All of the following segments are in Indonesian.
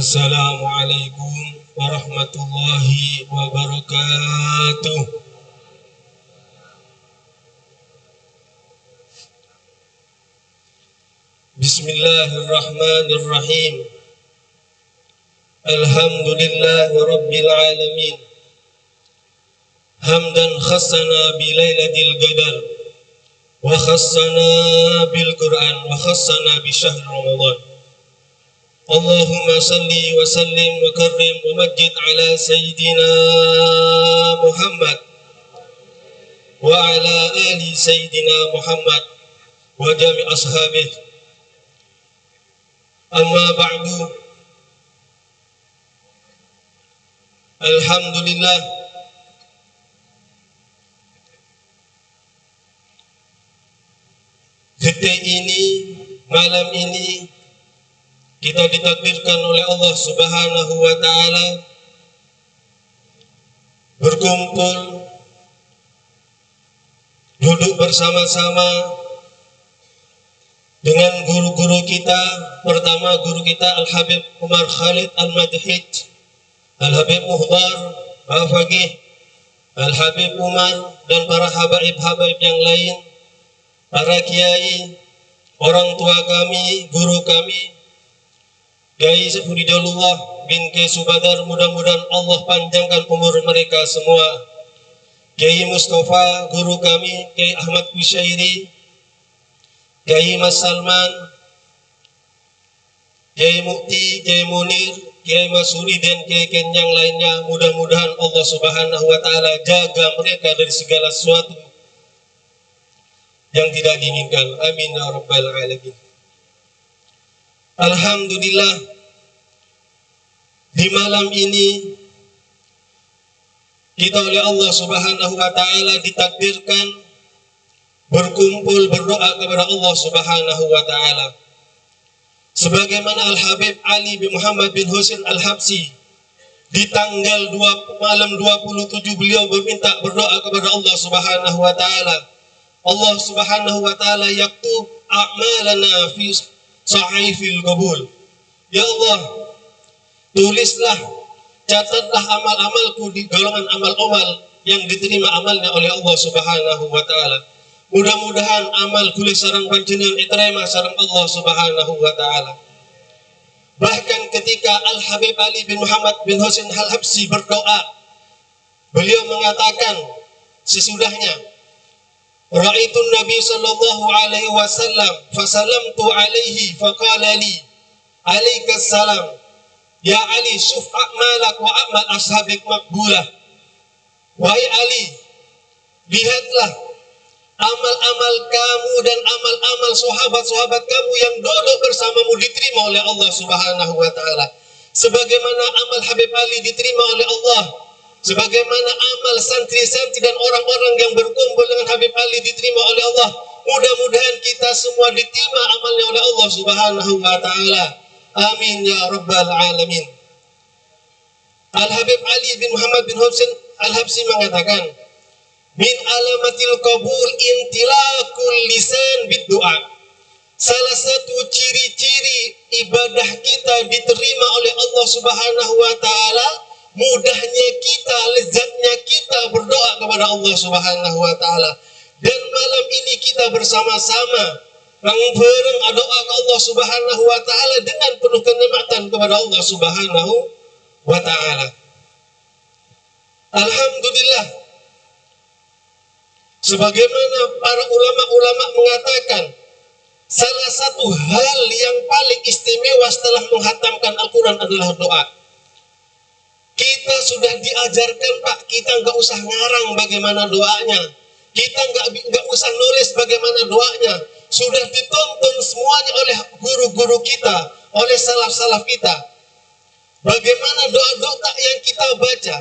Assalamualaikum warahmatullahi wabarakatuh. Bismillahirrahmanirrahim. Alhamdulillahi rabbil alamin. Hamdan khassana bi lailatul qadar wa khassana bil Qur'an wa khassana bi syahr Ramadan. Allahumma salli wa sallim wa karrim wa majid ala sayyidina Muhammad wa ala ali sayyidina Muhammad wa jami' ashabih. Amma ba'du. Alhamdulillah, detik ini, malam ini kita ditakdirkan oleh Allah Subhanahu wa Ta'ala berkumpul, duduk bersama-sama dengan guru-guru kita. Pertama, guru kita Al-Habib Umar Khalid Al-Madhid, Al-Habib Muhdar Al-Faqih, Al-Habib Umar, dan para habaib-habaib yang lain, para kiai, orang tua kami, guru kami, Kiai Sefudidullah bin Kiai Subadar, mudah-mudahan Allah panjangkan umur mereka semua. Kiai Mustafa, guru kami, Kiai Ahmad Kusyairi, Kiai Mas Salman, Kiai Mukti, Kiai Munir, Kiai Masuri, dan Kiai yang lainnya, mudah-mudahan Allah Subhanahu wa Ta'ala jaga mereka dari segala sesuatu yang tidak diinginkan. Amin ya rabbal alamin. Alhamdulillah, di malam ini kita oleh Allah Subhanahu wa Ta'ala ditakdirkan berkumpul berdoa kepada Allah Subhanahu wa Ta'ala. Sebagaimana Al-Habib Ali bin Muhammad bin Husain Al-Habsyi di tanggal malam 27 beliau meminta berdoa kepada Allah Subhanahu wa Ta'ala. Allah Subhanahu wa Ta'ala yaktub a'malana fi sahifil qabul. Ya Allah, tulislah, catatlah amal-amalku di golongan amal-amal yang diterima amalnya oleh Allah Subhanahu wa Ta'ala. Mudah-mudahan amal kuli sarang panjenengan diterima sarang Allah Subhanahu wa Ta'ala. Bahkan ketika Al-Habib Ali bin Muhammad bin Husain Al-Habsyi berdoa, beliau mengatakan sesudahnya, Ra'aitun Nabi sallallahu alaihi wasallam fasalamtu alaihi faqala li alaikas salam ya Ali syuf a'malak wa a'mal ashabik makbulah. Wahai Ali, lihatlah amal-amal kamu dan amal-amal sahabat-sahabat kamu yang duduk bersamamu diterima oleh Allah Subhanahu wa Ta'ala. Sebagaimana amal Habib Ali diterima oleh Allah, sebagaimana amal santri-santri dan orang-orang yang berkumpul dengan Habib Ali diterima oleh Allah, mudah-mudahan kita semua diterima amalnya oleh Allah Subhanahu wa Ta'ala. Amin ya rabbal alamin. Al-Habib Ali bin Muhammad bin Husain Al-Habsyi mengatakan, min alamatil qabul intilaqul lisan bid-du'a. Salah satu ciri-ciri ibadah kita diterima oleh Allah Subhanahu wa Ta'ala, mudahnya kita, lezatnya kita berdoa kepada Allah Subhanahu wa Ta'ala. Dan malam ini kita bersama-sama mengbareng doa ke Allah Subhanahu wa Ta'ala dengan penuh kenikmatan kepada Allah Subhanahu wa Ta'ala. Alhamdulillah, sebagaimana para ulama-ulama mengatakan, salah satu hal yang paling istimewa setelah menghatamkan Al-Quran adalah doa. Kita sudah diajarkan, Pak, kita nggak usah ngarang bagaimana doanya. Kita nggak usah nulis bagaimana doanya. Sudah ditonton semuanya oleh guru-guru kita, oleh salaf-salaf kita. Bagaimana doa-doa yang kita baca,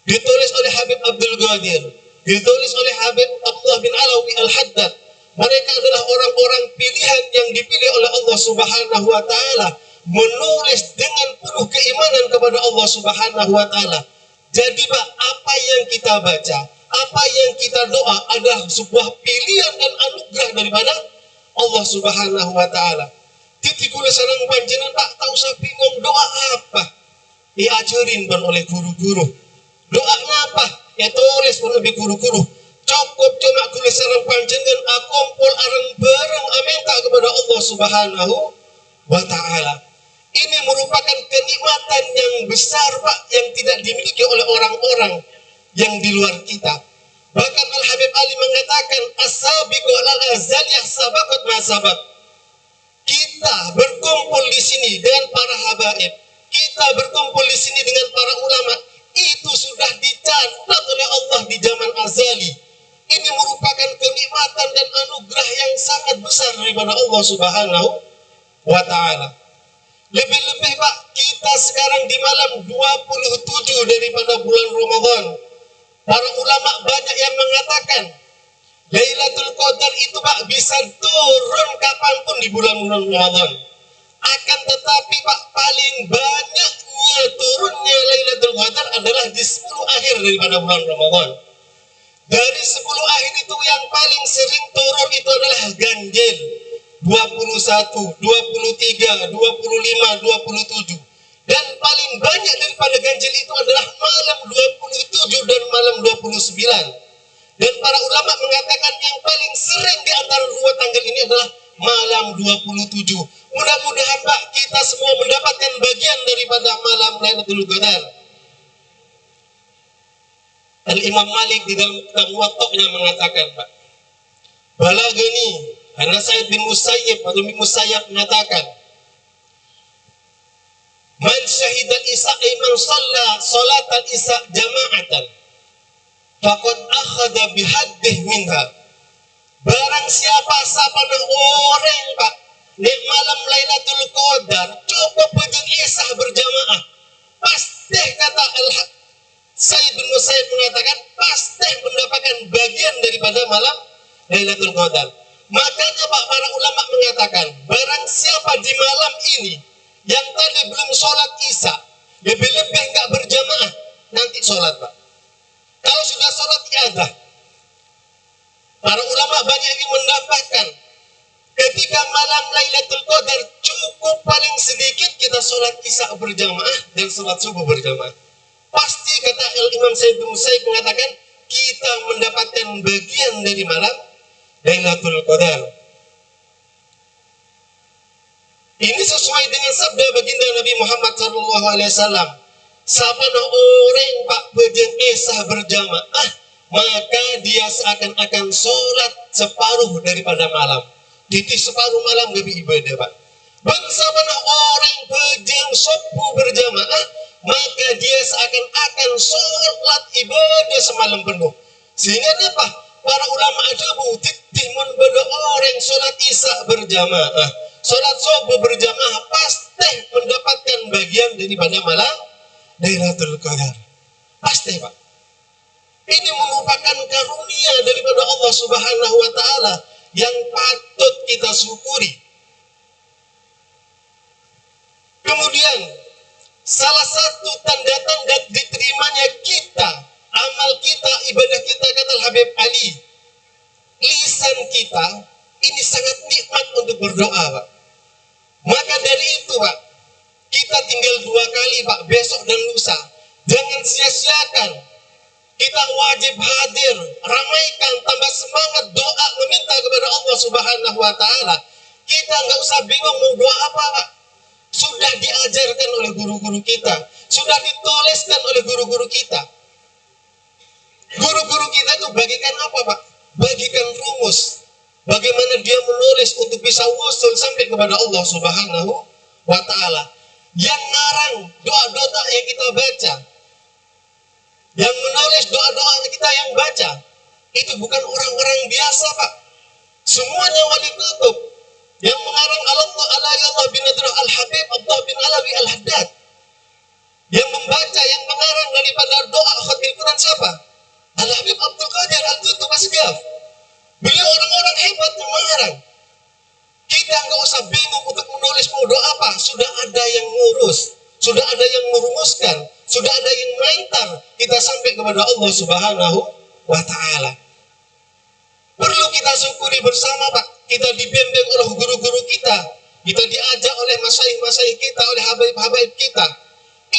ditulis oleh Habib Abdul Qadir, ditulis oleh Habib Abdullah bin Alawi Al-Haddad. Mereka adalah orang-orang pilihan yang dipilih oleh Allah Subhanahu wa Ta'ala, menulis dengan penuh keimanan kepada Allah Subhanahu wa Ta'ala. Jadi Pak, apa yang kita baca, apa yang kita doa adalah sebuah pilihan dan anugerah daripada Allah Subhanahu wa Ta'ala. Titikul sareng panjenengan tak tahu usah bingung doa apa. diajarin pun oleh guru-guru. Doa apa? Ya tulis pun oleh guru-guru. Cukup cuma tulis sarang panjenengan akumpul areng bareng aminta kepada Allah Subhanahu wa Ta'ala. Ini merupakan kenikmatan yang besar, Pak, yang tidak dimiliki oleh orang-orang yang di luar kita. Bahkan Al-Habib Ali mengatakan as-sabiqu alal azaliyah sabaqat ma sabaq. Kita berkumpul di sini dengan para habaib, kita berkumpul di sini dengan para ulama, itu sudah dicatat oleh Allah di zaman azali. Ini merupakan kenikmatan dan anugerah yang sangat besar daripada Allah Subhanahu wa Ta'ala. Lebih-lebih, Pak, kita sekarang di malam 27 daripada bulan Ramadan. Para ulama banyak yang mengatakan Lailatul Qadar itu, Pak, bisa turun kapanpun di bulan-bulan Ramadan. Akan tetapi, Pak, paling banyaknya turunnya Lailatul Qadar adalah di 10 akhir daripada bulan Ramadan. Dari 10 akhir itu yang paling sering turun itu adalah ganjil 21, 23, 25, 27. Dan paling banyak daripada ganjil itu adalah malam 27 dan malam 29. Dan para ulama mengatakan yang paling sering di antara dua tanggal ini adalah malam 27. Mudah-mudahan, Pak, kita semua mendapatkan bagian daripada malam Lailatul Qadar. Al-Imam Malik di dalam kitab Muwatta'nya mengatakan, Pak, balagani karena Sa'id bin Musayyib atau bin Musayyab mengatakan, man syahidal isya man shalla salatal isya jama'atan faqad akhadha bihaddih minha. Barang siapa sapana orang, Pak, di malam Lailatul Qadar cukup bujung isya berjamaah, pasti kata Sa'id bin Musayyib mengatakan pasti mendapatkan bagian daripada malam Lailatul Qadar. Makanya, Pak, para ulama mengatakan barang siapa di malam ini yang tadi belum sholat isya, lebih-lebih nggak berjamaah, nanti sholat, Pak. Kalau sudah sholat iyadah, para ulama banyak yang mendapatkan ketika malam Lailatul Qadar cukup paling sedikit kita sholat isya berjamaah dan sholat subuh berjamaah. Pasti kata Imam Sa'id bin Musayyib mengatakan kita mendapatkan bagian dari malam Lailatul Qadar. Ini sesuai dengan sabda baginda Nabi Muhammad SAW. Sabana orang, Pak, bujung isya berjamaah, maka dia seakan-akan sholat separuh daripada malam. Jadi separuh malam lebih ibadah, Pak. Sabana orang bujung subuh berjamaah, maka dia seakan-akan sholat ibadah semalam penuh. Sehingga apa? Para ulama ajabu timun pada orang sholat isya berjamaah, sholat subuh berjamaah, pasti mendapatkan bagian daripada malam Lailatul Qadar. Pasti, Pak. Ini merupakan karunia daripada Allah Subhanahu wa Ta'ala yang patut kita syukuri. Kemudian salah satu tanda-tanda diterimanya kita, amal kita, ibadah kita, kata Habib Ali, lisan kita ini sangat nikmat untuk berdoa, Pak. Maka dari itu, Pak, kita tinggal 2 kali, Pak, besok dan lusa. Jangan sia-siakan. Kita wajib hadir, ramaikan, tambah semangat doa meminta kepada Allah Subhanahu wa Ta'ala. Kita nggak usah bingung mau doa apa, Pak. Sudah diajarkan oleh guru-guru kita, sudah dituliskan oleh guru-guru kita. Guru-guru kita itu bagikan apa, Pak? Bagikan rumus. Bagaimana dia menulis untuk bisa wusul sampai kepada Allah Subhanahu wa Ta'ala. Yang ngarang doa-doa yang kita baca, yang menulis doa-doa kita yang baca, itu bukan orang-orang biasa, Pak. Semuanya wali kutub. Yang mengarang Allah bin Adrah Al-Habib Abdullah bin Alawi Al-Haddad. Yang membaca, yang mengarang daripada doa khatmil Quran siapa? Al-Habib Abdul Qadir Al-Tutub Asgaf. Beliau orang-orang hebat yang mengarang. Kita nggak usah bingung untuk menulis mau doa apa. Sudah ada yang ngurus, sudah ada yang merumuskan, sudah ada yang mengantar kita sampai kepada Allah Subhanahu wa Ta'ala. Perlu kita syukuri bersama, Pak. Kita dibimbing oleh guru-guru kita diajak oleh masyayikh-masyayikh kita, oleh habaib-habaib kita.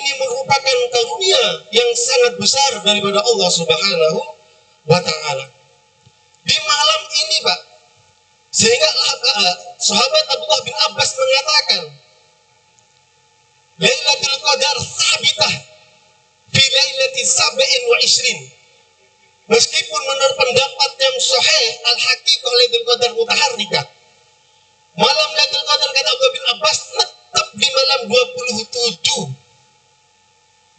ini merupakan karunia yang sangat besar daripada Allah Subhanahu wa Ta'ala. Di malam ini, Pak, sehingga sahabat Abdullah bin Abbas mengatakan, Lailatul Qadar sabitah fi lailati sab'in wa ishrin. Meskipun menurut pendapat yang sahih al-haqiqah Lailatul Qadar mutaharrikah, malam Lailatul Qadar kata Abdullah bin Abbas tetap di malam 27.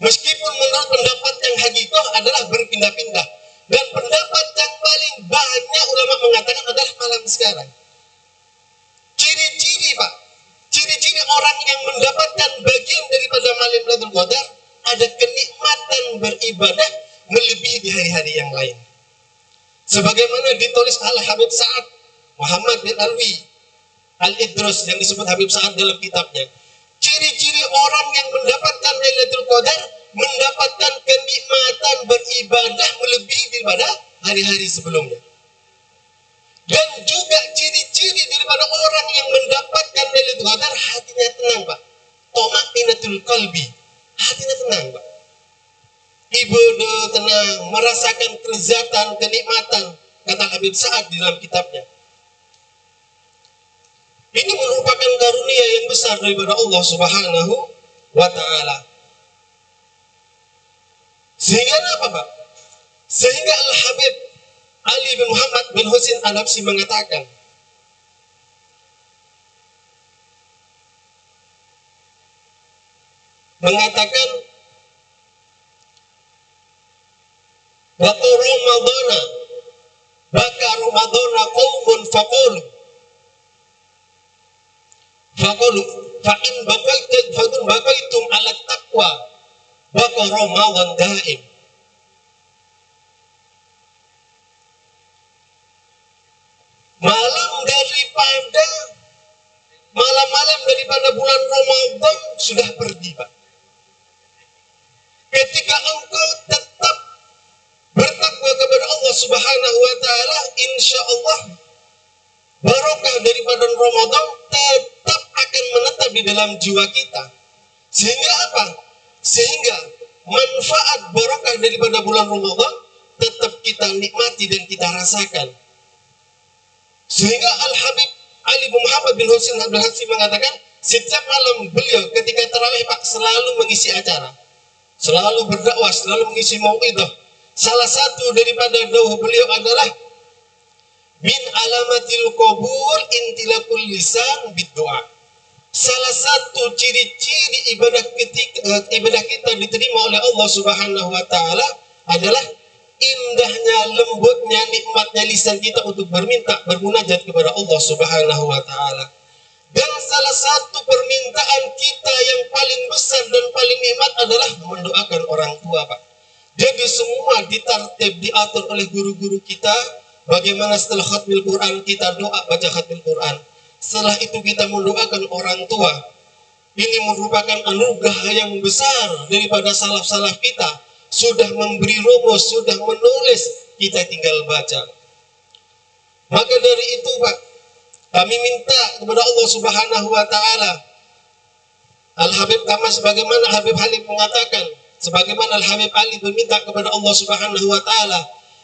Meskipun menurut pendapat yang hakikah adalah berpindah-pindah, dan pendapat yang paling banyak ulama mengatakan adalah malam sekarang. Ciri-ciri, Pak, ciri-ciri orang yang mendapatkan bagian daripada malam Lailatul Qadar ada kenikmatan beribadah melebihi di hari-hari yang lain. Sebagaimana ditulis oleh Habib Sa'ad Muhammad bin Alwi Al-Idrus yang disebut Habib Sa'ad dalam kitabnya. Ciri-ciri orang yang mendapatkan Lailatul Qadar mendapatkan kenikmatan beribadah melebihi daripada hari-hari sebelumnya. Dan juga ciri-ciri daripada orang yang mendapatkan Lailatul Qadar, hatinya tenang, Pak. Toma'inatul qalbi, hatinya tenang, Pak. Ibadah tenang, merasakan kelezatan, kenikmatan, kata Habib Sa'ad di dalam kitabnya. Ini merupakan karunia yang besar daripada Allah Subhanahu wa Ta'ala. Sehingga apa, Pak? Sehingga Al-Habib Ali bin Muhammad bin Husain An-Nabsi mengatakan, Baka Ramadana, baka Ramadana qaumun faqulu fa'in bakaitum ala taqwa baka Ramadan daim. Malam-malam daripada bulan Ramadan sudah pergi, Pak. Ketika engkau tetap bertakwa kepada Allah Subhanahu wa Ta'ala, insya Allah barokah daripada Ramadan tetap akan menetap di dalam jiwa kita. Sehingga apa? Sehingga manfaat barokah daripada bulan Ramadan tetap kita nikmati dan kita rasakan. Sehingga Al-Habib Ali bin Muhammad bin Husain An-Nabsi mengatakan, setiap malam beliau ketika tarawih, Pak, selalu mengisi acara, selalu berdakwah, selalu mengisi mau'idah. Salah satu daripada dakwah beliau adalah min alamatil qabul intilakul lisan bid-du'a. Salah satu ciri-ciri ibadah kita diterima oleh Allah Subhanahu wa Ta'ala adalah indahnya, lembutnya, nikmatnya lisan kita untuk bermunajat kepada Allah Subhanahu wa Ta'ala. Dan salah satu permintaan kita yang paling besar dan paling nikmat adalah mendoakan orang tua, Pak. Jadi semua ditartib, diatur oleh guru-guru kita. Bagaimana setelah khatmil Quran kita doa baca khatmil Quran. Setelah itu kita mendoakan orang tua. Ini merupakan anugerah yang besar daripada salaf-salaf kita. Sudah memberi rumus, sudah menulis, kita tinggal baca. Maka dari itu, Pak, kami minta kepada Allah Subhanahu wa Ta'ala, Al-Habib kama sebagaimana Habib Halid mengatakan, sebagaimana Al-Habib Ali meminta kepada Allah Subhanahu wa Ta'ala,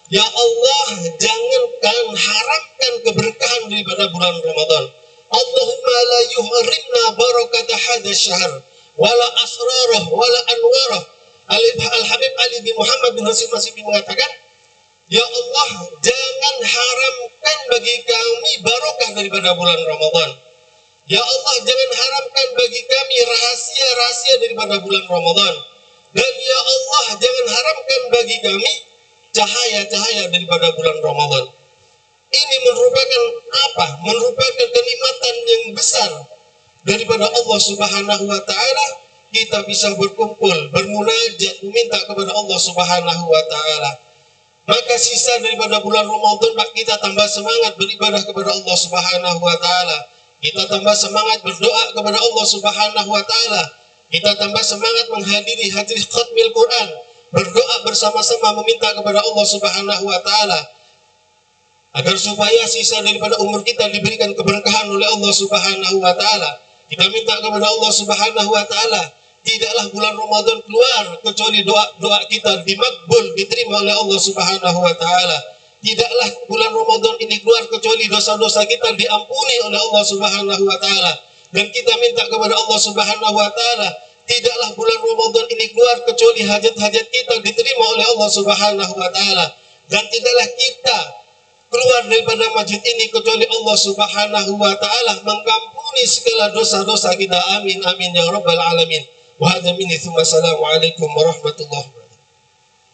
ya Allah, jangankan haramkan keberkahan daripada bulan Ramadan. Allahumma la yuhrimna barakata hadha syahr wala asrarah wala anwarah. Al-Habib Ali bin Muhammad bin Husain An-Nabsi mengatakan, ya Allah, jangan haramkan bagi kami barokah daripada bulan Ramadan. Ya Allah, jangan haramkan bagi kami rahasia-rahasia daripada bulan Ramadan. Dan ya Allah, jangan haramkan bagi kami cahaya-cahaya daripada bulan Ramadan. Ini merupakan apa? Merupakan kenikmatan yang besar daripada Allah Subhanahu wa Ta'ala. Kita bisa berkumpul, bermunajat, meminta kepada Allah Subhanahu wa Ta'ala. Maka sisa daripada bulan Ramadan, Pak, kita tambah semangat beribadah kepada Allah Subhanahu wa Ta'ala. Kita tambah semangat berdoa kepada Allah Subhanahu wa Ta'ala. Kita tambah semangat menghadiri khatmil Quran, berdoa bersama-sama meminta kepada Allah Subhanahu wa Ta'ala agar supaya sisa daripada umur kita diberikan keberkahan oleh Allah Subhanahu wa Ta'ala. Kita minta kepada Allah Subhanahu wa Ta'ala tidaklah bulan Ramadan keluar kecuali doa kita dimakbul, diterima oleh Allah Subhanahu wa taala. Tidaklah bulan Ramadan ini keluar kecuali dosa-dosa kita diampuni oleh Allah Subhanahu wa taala. Dan kita minta kepada Allah Subhanahu wa taala, tidaklah bulan Ramadan ini keluar kecuali hajat-hajat kita diterima oleh Allah Subhanahu wa taala. Dan tidaklah kita keluar daripada masjid ini kecuali Allah Subhanahu wa taala mengampuni segala dosa-dosa kita. Amin amin ya rabbal alamin. Wa hadza minni tsumma assalamu alaikum warahmatullahi